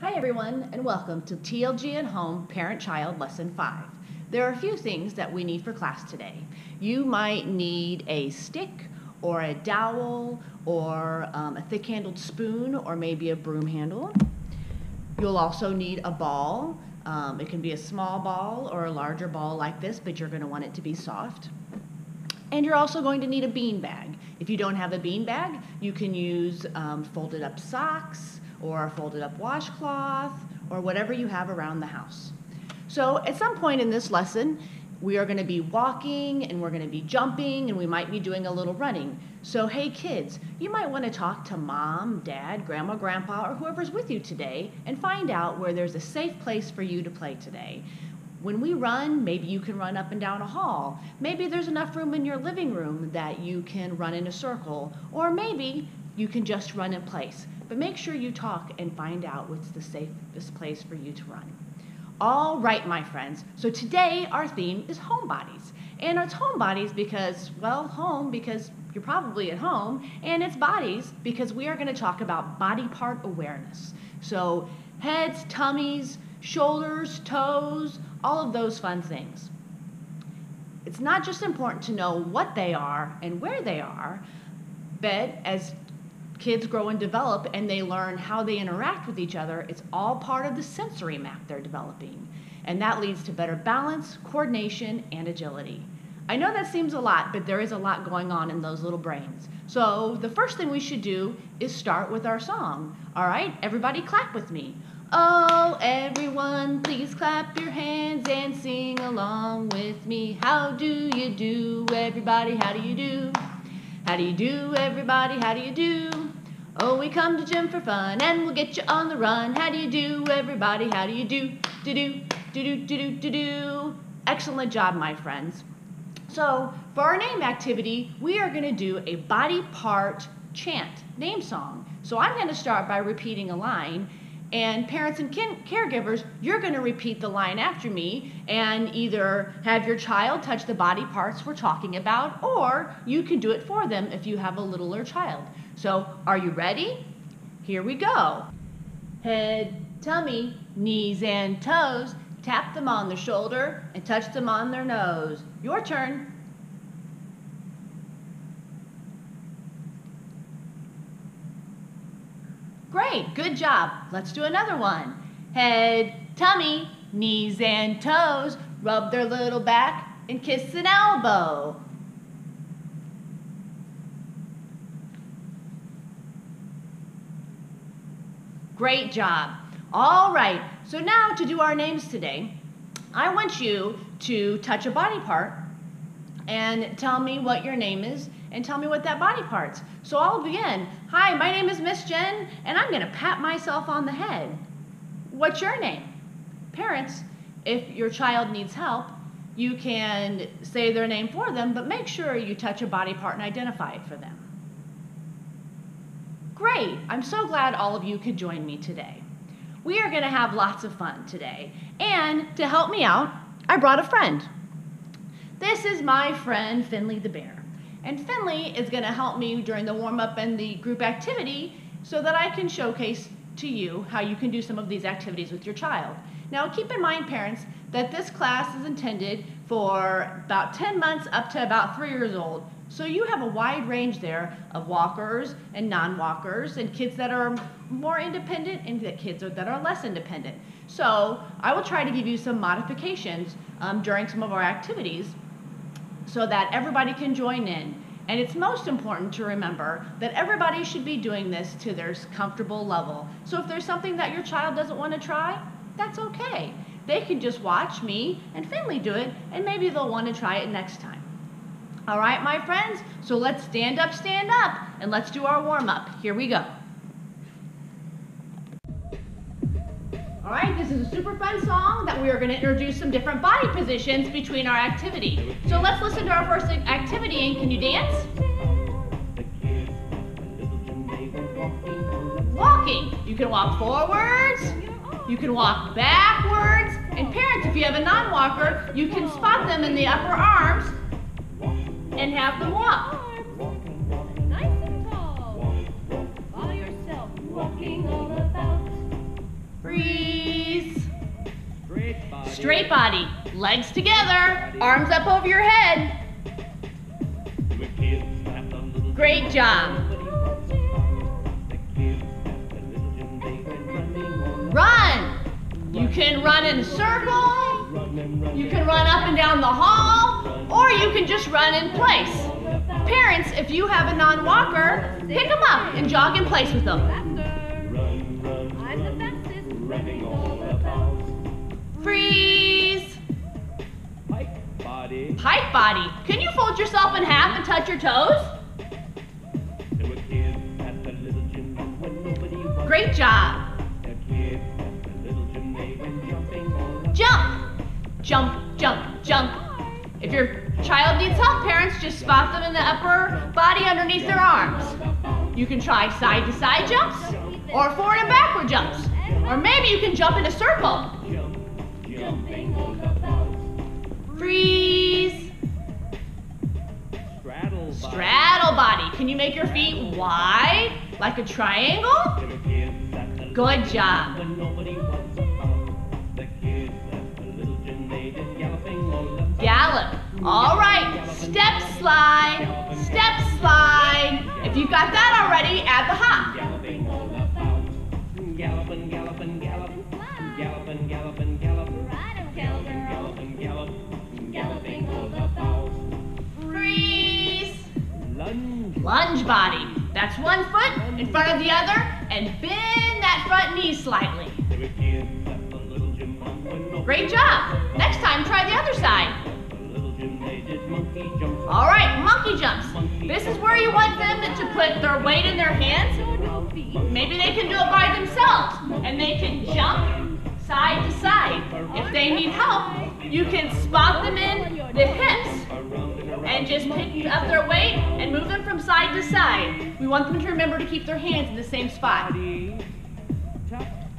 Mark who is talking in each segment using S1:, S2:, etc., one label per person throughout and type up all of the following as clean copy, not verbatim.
S1: Hi everyone, and welcome to TLG at Home Parent-Child Lesson 5. There are a few things that we need for class today. You might need a stick or a dowel or a thick-handled spoon or maybe a broom handle. You'll also need a ball. It can be a small ball or a larger ball like this, but you're going to want it to be soft. And you're also going to need a beanbag. If you don't have a beanbag, you can use folded up socks or a folded up washcloth or whatever you have around the house. So at some point in this lesson, we are going to be walking and we're going to be jumping and we might be doing a little running. So hey kids, you might want to talk to mom, dad, grandma, grandpa, or whoever's with you today and find out where there's a safe place for you to play today. When we run, maybe you can run up and down a hall. Maybe there's enough room in your living room that you can run in a circle, or maybe you can just run in place. But make sure you talk and find out what's the safest place for you to run. All right, my friends, so today our theme is homebodies. And it's homebodies because, well, home because you're probably at home, and it's bodies because we are going to talk about body part awareness. So heads, tummies, shoulders, toes, all of those fun things. It's not just important to know what they are and where they are, but as kids grow and develop and they learn how they interact with each other, it's all part of the sensory map they're developing. And that leads to better balance, coordination, and agility. I know that seems a lot, but there is a lot going on in those little brains. So the first thing we should do is start with our song. All right, everybody clap with me. Oh, everyone, please clap your hands and sing along with me. How do you do, everybody? How do you do? How do you do, everybody? How do you do? Oh, we come to gym for fun and we'll get you on the run. How do you do, everybody? How do you do? Do-do, do-do, do-do, do-do. Excellent job, my friends. So, for our name activity, we are going to do a body part chant, name song. So I'm going to start by repeating a line, and parents and caregivers, you're going to repeat the line after me and either have your child touch the body parts we're talking about, or you can do it for them if you have a littler child. So, are you ready? Here we go. Head, tummy, knees and toes, tap them on the shoulder and touch them on their nose. Your turn. Great, good job. Let's do another one. Head, tummy, knees and toes, rub their little back and kiss an elbow. Great job. All right, so now to do our names today, I want you to touch a body part and tell me what your name is and tell me what that body part's. So I'll begin. Hi, my name is Miss Jen, and I'm going to pat myself on the head. What's your name? Parents, if your child needs help, you can say their name for them, but make sure you touch a body part and identify it for them. Great, I'm so glad all of you could join me today. We are going to have lots of fun today, and to help me out, I brought a friend. This is my friend Finley the bear. And Finley is going to help me during the warm-up and the group activity so that I can showcase to you how you can do some of these activities with your child. Now keep in mind, parents, that this class is intended for about 10 months up to about 3 years old. So you have a wide range there of walkers and non-walkers and kids that are more independent and kids that are less independent. So I will try to give you some modifications during some of our activities so that everybody can join in. And it's most important to remember that everybody should be doing this to their comfortable level. So if there's something that your child doesn't want to try, that's okay. They can just watch me and Finley do it, and maybe they'll want to try it next time. All right, my friends, so let's stand up, and let's do our warm-up. Here we go. All right, this is a super fun song that we are going to introduce some different body positions between our activity. So let's listen to our first activity, and can you dance? Walking. You can walk forwards, you can walk backwards, and parents, if you have a non-walker, you can spot them in the upper arms and have them walk.
S2: Nice and tall. By yourself, walking all about.
S1: Breathe. Straight body, legs together, arms up over your head. Great job. Run. You can run in a circle, you can run up and down the hall, or you can just run in place. Parents, if you have a non-walker, pick them up and jog in place with them. Freeze. Pike body. Can you fold yourself in half and touch your toes? Great job. Jump. Jump, jump, jump. If your child needs help, parents, just spot them in the upper body underneath their arms. You can try side to side jumps or forward and backward jumps. Or maybe you can jump in a circle. Freeze. Straddle body. Can you make your feet wide like a triangle? Good job. Gallop. All right. Step slide. Step slide. If you've got that already, add the hop. Freeze. Lunge body. That's one foot in front of the other and bend that front knee slightly. Great job. Next time, try the other side. All right, monkey jumps. This is where you want them to put their weight in their hands. Maybe they can do it by themselves, and they can jump side to side. If they need help, you can spot them in the hips and just pick up their weight and move them from side to side. We want them to remember to keep their hands in the same spot.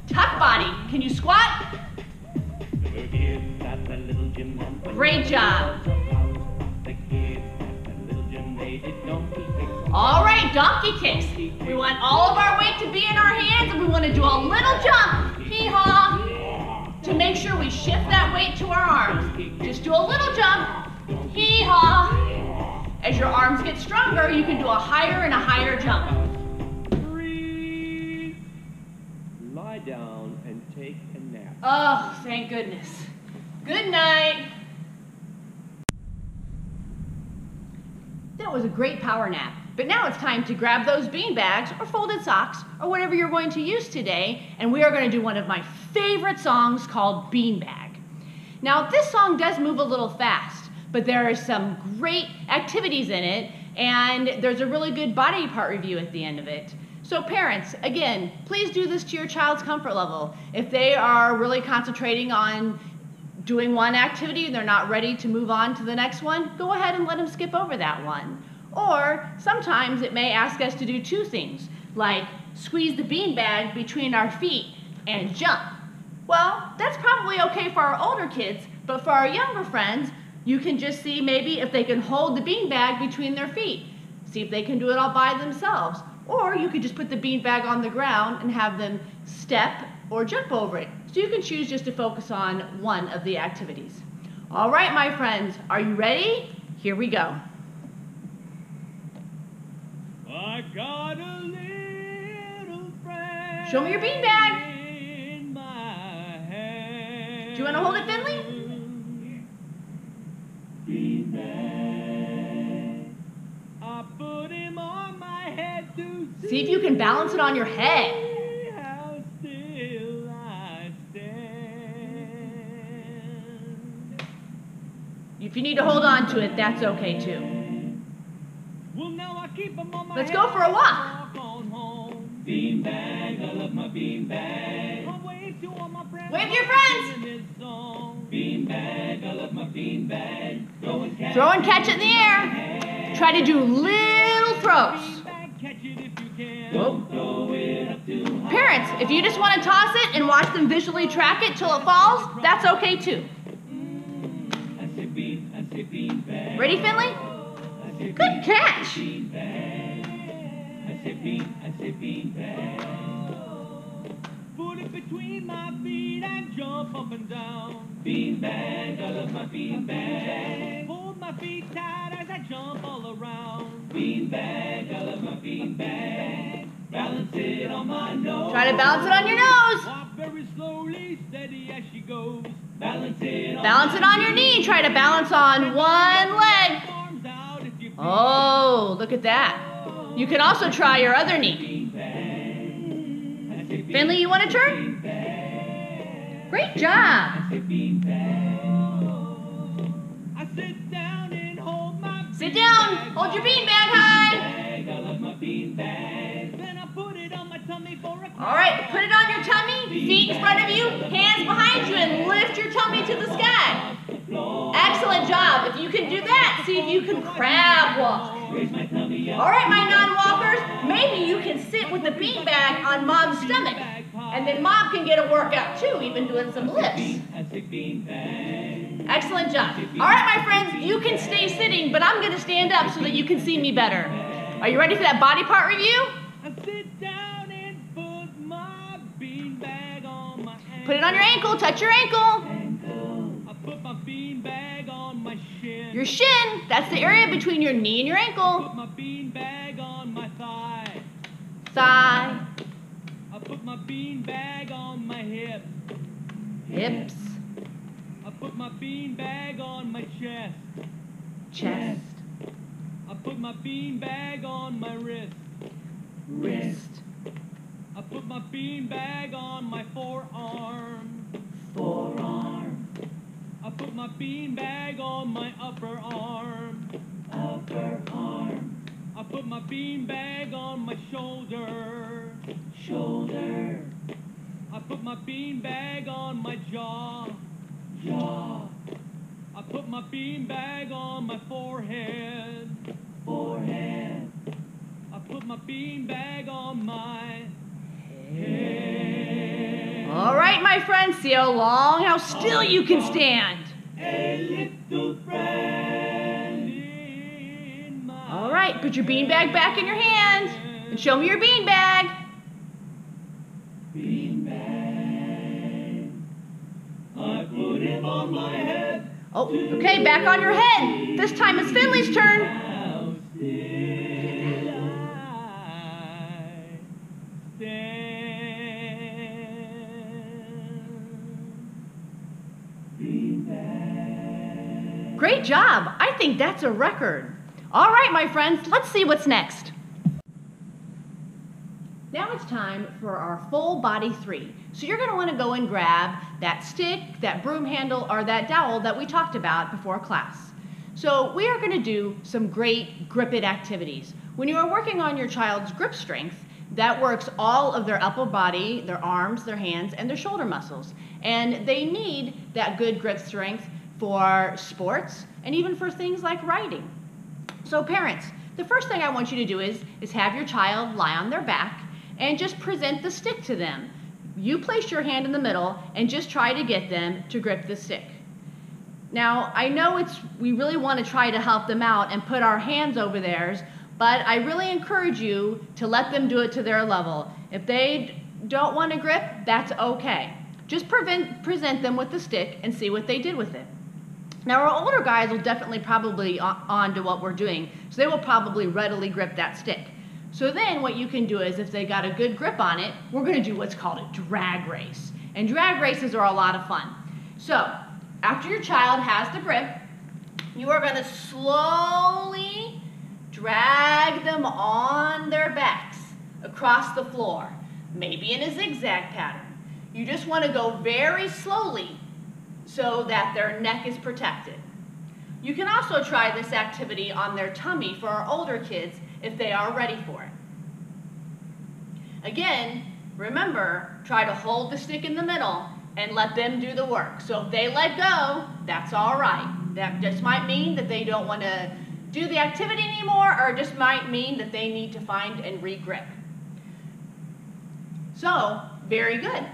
S1: Tuck body. Can you squat? Great job. All right, donkey kicks. We want all of our weight to be in our hands, and we want to do a little jump, hee-haw, to make sure we shift that weight to our arms. Just do a little jump, hee-haw. As your arms get stronger, you can do a higher and a higher jump.
S3: Breathe. Lie down and take a nap.
S1: Oh, thank goodness. Good night. That was a great power nap. But now it's time to grab those bean bags or folded socks or whatever you're going to use today, and we are going to do one of my favorite songs called Beanbag. Now, this song does move a little fast, but there are some great activities in it, and there's a really good body part review at the end of it. So parents, again, please do this to your child's comfort level. If they are really concentrating on doing one activity and they're not ready to move on to the next one, go ahead and let them skip over that one. Or sometimes it may ask us to do two things, like squeeze the beanbag between our feet and jump. Well, that's probably okay for our older kids, but for our younger friends, you can just see maybe if they can hold the beanbag between their feet. See if they can do it all by themselves. Or you could just put the beanbag on the ground and have them step or jump over it. So you can choose just to focus on one of the activities. All right, my friends, are you ready? Here we go.
S3: I got a little friend.
S1: Show me your beanbag.
S3: In my hand.
S1: Do you want to hold it, Finley?
S3: Beanbag. I put him on my head to
S1: See if you can balance it on your head.
S3: how still I stand.
S1: If you need to hold on to it, that's okay too.
S3: Well, now I keep him on my
S1: Let's
S3: head.
S1: go for a walk.
S3: On home. Beanbag, I love my beanbag. I wave to all my friends.
S1: Wave to your friends.
S3: Beanbag, I love my beanbag. Throw and catch.
S1: Throw and catch it in the air. Try to do little throws.
S3: Beanbag, catch it if you can.
S1: Whoa.
S3: Throw it up too high.
S1: Parents, if you just want to toss it and watch them visually track it till it falls, that's okay too.
S3: I say beanbag.
S1: Ready, Finley? Good catch.
S3: I say beanbag. Put it between my feet and jump up and down.
S2: Beanbag, I love my beanbag.
S3: Hold my feet tight as I jump all around.
S2: Beanbag, I love my beanbag. Balance it on my nose.
S1: Try to balance it on your nose.
S3: Walk very slowly, steady as she goes.
S2: Balance it on
S1: Balance it on your knee. Try to balance on one leg.
S3: Arms out if you feel.
S1: Oh, look at that. You can also try your other knee. Finley, you want to turn? Great job.
S3: I sit down and hold my
S1: Sit down. Hold your beanbag high.
S2: I love my beanbag.
S3: Then I put it on my tummy for a
S1: All right, put it on your tummy, feet in front of you, hands behind you, and lift your tummy to the sky. Excellent job. If you can do that, see if you can crab walk.
S2: Raise my tummy up.
S1: All right, my non-walkers, maybe you can sit with the beanbag on Mom's stomach, and then Mom can get a workout too, even doing some lifts.
S2: I say beanbag.
S1: Excellent job. All right, my friends, you can stay sitting, but I'm going to stand up so that you can see me better. Are you ready for that body part review?
S3: I sit down and put my beanbag on my ankle.
S1: Put it on your ankle, touch your ankle.
S3: I put my beanbag on my shin.
S1: Your shin, that's the area between your knee and your ankle.
S3: Put my beanbag on my thigh.
S1: Thigh,
S3: I put my beanbag on my hip.
S1: hips,
S3: I put my beanbag on my chest.
S1: chest,
S3: I put my beanbag on my wrist.
S1: wrist,
S3: I put my beanbag on my forearm.
S2: Forearm.
S3: I put my beanbag on my upper arm.
S2: Upper arm.
S3: I put my beanbag on my shoulder.
S2: Shoulder.
S3: I put my beanbag on my jaw.
S2: Jaw.
S3: I put my beanbag on my forehead.
S2: Forehead.
S3: I put my beanbag on my head.
S1: All right, my friends, see how long, how still you can stand.
S2: A little friend.
S3: In my
S1: All right, put your beanbag back in your hand and show me your beanbag.
S2: Beanbag. I put him on my head.
S1: Oh, okay, back on your head. This time it's Finley's turn.
S2: Now still
S3: I stand.
S2: beanbag.
S1: Great job. I think that's a record. All right, my friends, let's see what's next. Now it's time for our full body 3. So you're going to want to go and grab that stick, that broom handle, or that dowel that we talked about before class. So we are going to do some great grip it activities. When you are working on your child's grip strength, that works all of their upper body, their arms, their hands, and their shoulder muscles. And they need that good grip strength for sports and even for things like writing. So parents, the first thing I want you to do is have your child lie on their back and just present the stick to them. You place your hand in the middle and just try to get them to grip the stick. Now, I know we really want to try to help them out and put our hands over theirs, but I really encourage you to let them do it to their level. If they don't want to grip, that's okay. Just present them with the stick and see what they did with it. Now, our older guys will definitely probably on to what we're doing, so they will probably readily grip that stick. So then what you can do is, if they got a good grip on it, we're going to do what's called a drag race. And drag races are a lot of fun. So after your child has the grip, you are going to slowly drag them on their backs across the floor, maybe in a zigzag pattern. You just want to go very slowly so that their neck is protected. You can also try this activity on their tummy for our older kids if they are ready for it. Again, remember, try to hold the stick in the middle and let them do the work. So if they let go, that's all right. That just might mean that they don't want to do the activity anymore, or it just might mean that they need to find and re-grip. So, very good.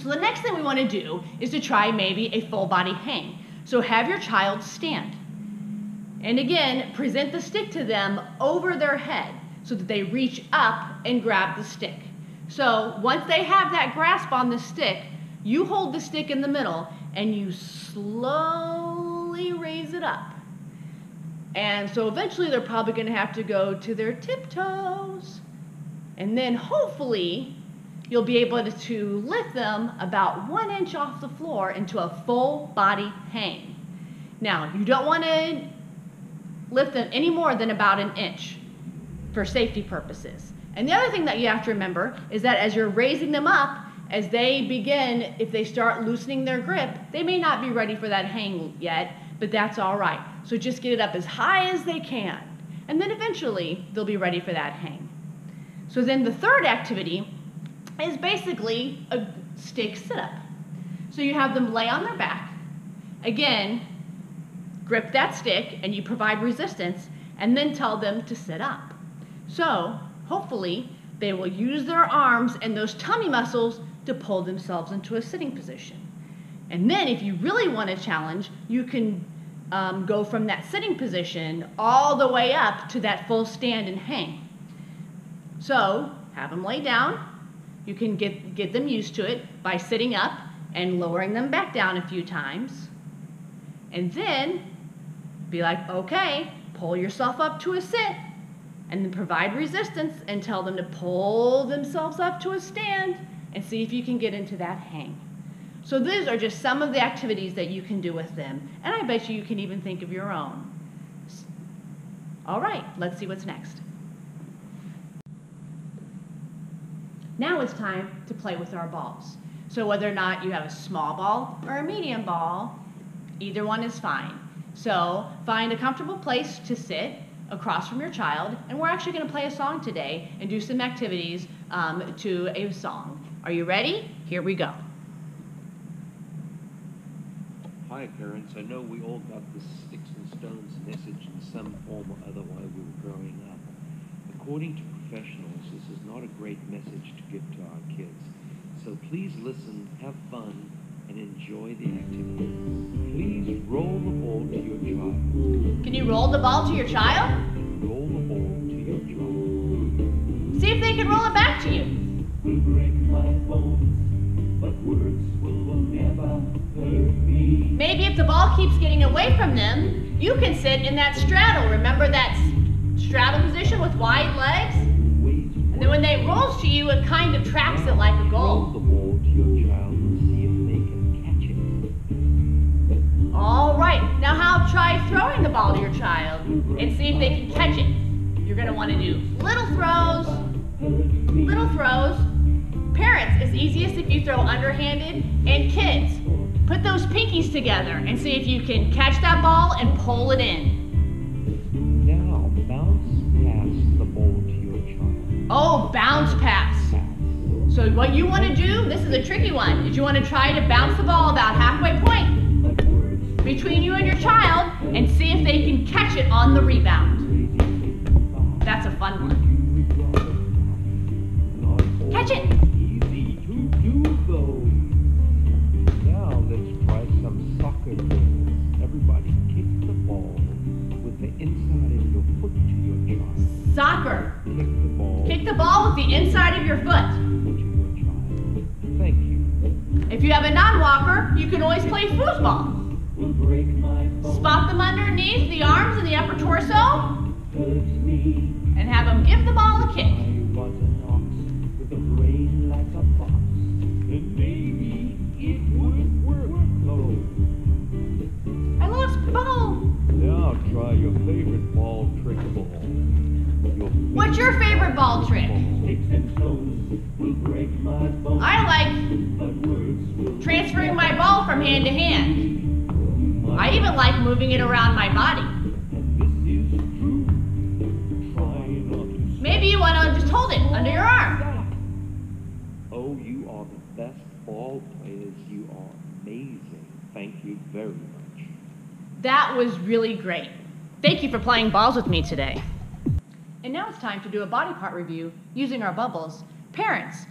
S1: So the next thing we want to do is to try maybe a full body hang. So have your child stand. And again, present the stick to them over their head so that they reach up and grab the stick. So once they have that grasp on the stick, you hold the stick in the middle and you slowly raise it up. And so eventually they're probably going to have to go to their tiptoes. And then hopefully you'll be able to lift them about 1 inch off the floor into a full body hang. Now, you don't want to lift them any more than about 1 inch for safety purposes. And the other thing that you have to remember is that as you're raising them up, as they begin, if they start loosening their grip, they may not be ready for that hang yet, but that's all right. So just get it up as high as they can. And then eventually they'll be ready for that hang. So then the third activity is basically a stick sit-up. So you have them lay on their back. Again, grip that stick and you provide resistance and then tell them to sit up. So hopefully they will use their arms and those tummy muscles to pull themselves into a sitting position. And then if you really want a challenge, you can go from that sitting position all the way up to that full stand and hang. So have them lay down. You can get them used to it by sitting up and lowering them back down a few times. And then be like, okay, pull yourself up to a sit and then provide resistance and tell them to pull themselves up to a stand and see if you can get into that hang. So these are just some of the activities that you can do with them. And I bet you can even think of your own. All right, let's see what's next. Now it's time to play with our balls. So whether or not you have a small ball or a medium ball, either one is fine. So find a comfortable place to sit across from your child, and we're actually going to play a song today and do some activities to a song. Are you ready? Here we go.
S4: Hi parents, I know we all got this sticks and stones message in some form or other while we were growing up. According to professionals, this is not a great message to give to our kids. So please listen, have fun, and enjoy the activity. Please roll the ball to your child.
S1: Can you roll the ball to your child?
S4: Roll the ball to your child.
S1: See if they can roll it back to you.
S2: Will break my bones, but words will never hurt me.
S1: Maybe if the ball keeps getting away from them, you can sit in that straddle. Remember that straddle position with wide legs? And then when it rolls to you, it kind of tracks it like a
S4: Roll
S1: goal.
S4: the ball to your child and see if they can catch it.
S1: All right, now try throwing the ball to your child and see if they can catch it. You're gonna wanna do little throws, little throws. Parents, it's easiest if you throw underhanded, and kids, put those pinkies together and see if you can catch that ball and pull it in.
S4: Now bounce past the ball to your child.
S1: Oh, bounce pass. So what you want to do, this is a tricky one, is you want to try to bounce the ball about halfway point between you and your child and see if they can catch it on the rebound. That's a fun one. Catch it.
S4: Easy to do though. Now let's try some soccer drills. Everybody kick the ball with the inside of your foot to your child.
S1: Soccer.
S4: Kick the ball
S1: Kick the ball with the inside of your foot.
S4: to your child. Thank you.
S1: If you have a non-walker, you can always play foosball.
S2: Will break my bones,
S1: Spot them underneath the arms and the upper torso
S2: hurt me.
S1: and have them give the ball a kick.
S2: I was an ox with a brain like a fox, and maybe it would work though.
S1: I lost the ball.
S4: Now try your favorite ball trick ball.
S1: What's your favorite ball trick?
S2: Sticks and stones will break my bones,
S1: I like
S2: but words will
S1: transferring my ball from hand to hand. I even like moving it around my body.
S2: and this is true. Try not to
S1: Maybe you want to just hold it under your arm.
S4: Oh, you are the best ball players. You are amazing. Thank you very much.
S1: That was really great. Thank you for playing balls with me today. And now it's time to do a body part review using our bubbles. Parents,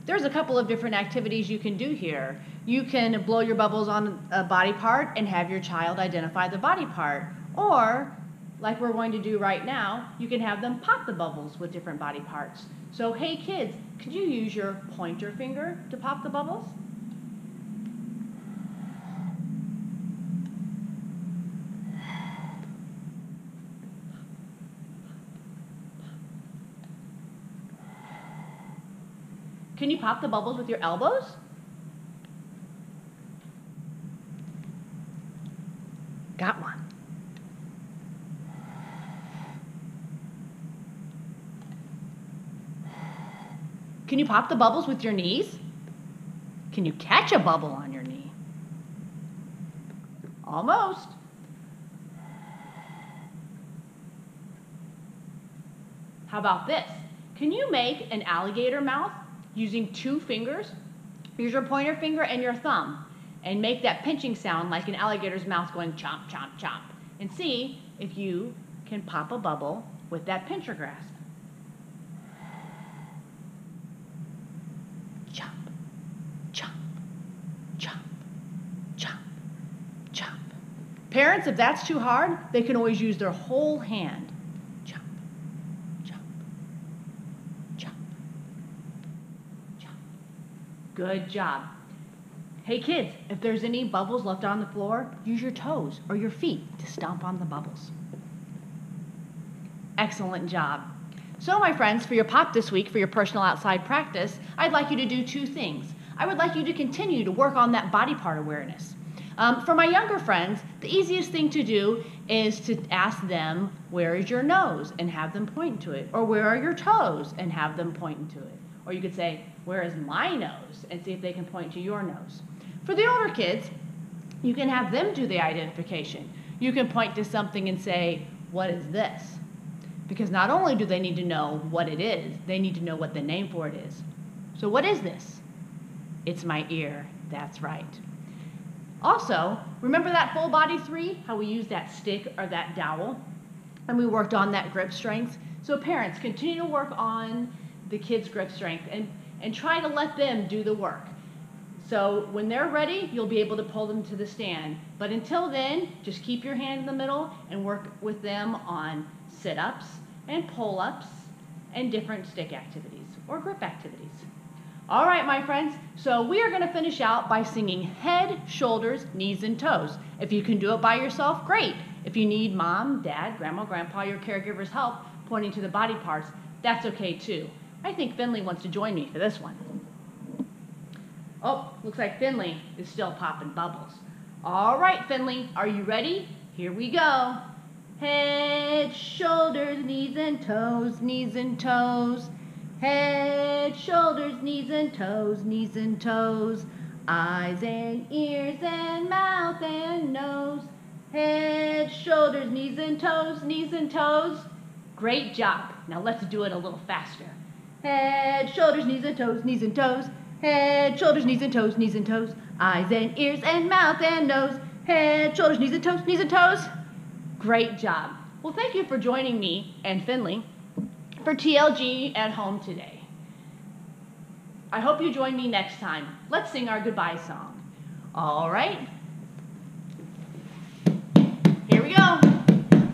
S1: there's a couple of different activities you can do here. You can blow your bubbles on a body part and have your child identify the body part. Or like we're going to do right now, you can have them pop the bubbles with different body parts. So, hey kids, could you use your pointer finger to pop the bubbles? Can you pop the bubbles with your elbows? Got one. Can you pop the bubbles with your knees? Can you catch a bubble on your knee? Almost. How about this? Can you make an alligator mouth using 2 fingers? Use your pointer finger and your thumb and make that pinching sound like an alligator's mouth going chomp, chomp, chomp. And see if you can pop a bubble with that pincher grasp. Chomp, chomp, chomp, chomp, chomp. Parents, if that's too hard, they can always use their whole hand. Chomp, chomp, chomp, chomp. Good job. Hey kids, if there's any bubbles left on the floor, use your toes or your feet to stomp on the bubbles. Excellent job. So my friends, for your pop this week, for your personal outside practice, I'd like you to do 2 things. I would like you to continue to work on that body part awareness. For my younger friends, the easiest thing to do is to ask them, where is your nose? And have them point to it. Or where are your toes? And have them point to it. Or you could say, where is my nose? And see if they can point to your nose. For the older kids, you can have them do the identification. You can point to something and say, what is this? Because not only do they need to know what it is, they need to know what the name for it is. So what is this? It's my ear. That's right. Also, remember that full body 3? How we used that stick or that dowel? And we worked on that grip strength. So parents, continue to work on the kids' grip strength and try to let them do the work. So when they're ready, you'll be able to pull them to the stand. But until then, just keep your hand in the middle and work with them on sit-ups and pull-ups and different stick activities or grip activities. All right, my friends, so we are gonna finish out by singing head, shoulders, knees, and toes. If you can do it by yourself, great. If you need mom, dad, grandma, grandpa, your caregiver's help pointing to the body parts, that's okay too. I think Finley wants to join me for this one. Oh, looks like Finley is still popping bubbles. All right, Finley, are you ready? Here we go. Head, shoulders, knees and toes, knees and toes. Head, shoulders, knees and toes, knees and toes. Eyes and ears and mouth and nose. Head, shoulders, knees and toes, knees and toes. Great job. Now let's do it a little faster. Head, shoulders, knees and toes, knees and toes. Head, shoulders, knees and toes, knees and toes. Eyes and ears and mouth and nose. Head, shoulders, knees and toes, knees and toes. Great job. Well, thank you for joining me and Finley for TLG at home today. I hope you join me next time. Let's sing our goodbye song. All right. Here we go.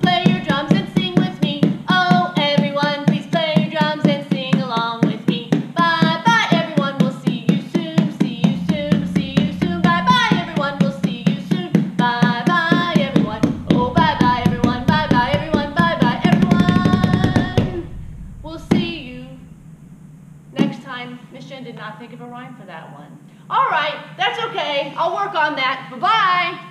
S1: Play your drums and sing with me. Oh, everyone, please play your drums and sing along with me. Bye-bye, everyone. We'll see you soon. See you soon. See you soon. Bye-bye, everyone. We'll see you soon. Bye-bye, everyone. Oh, bye-bye, everyone. Bye-bye, everyone. Bye-bye, everyone. We'll see you next time. Miss Jen did not think of a rhyme for that one. All right, that's okay. I'll work on that. Bye-bye.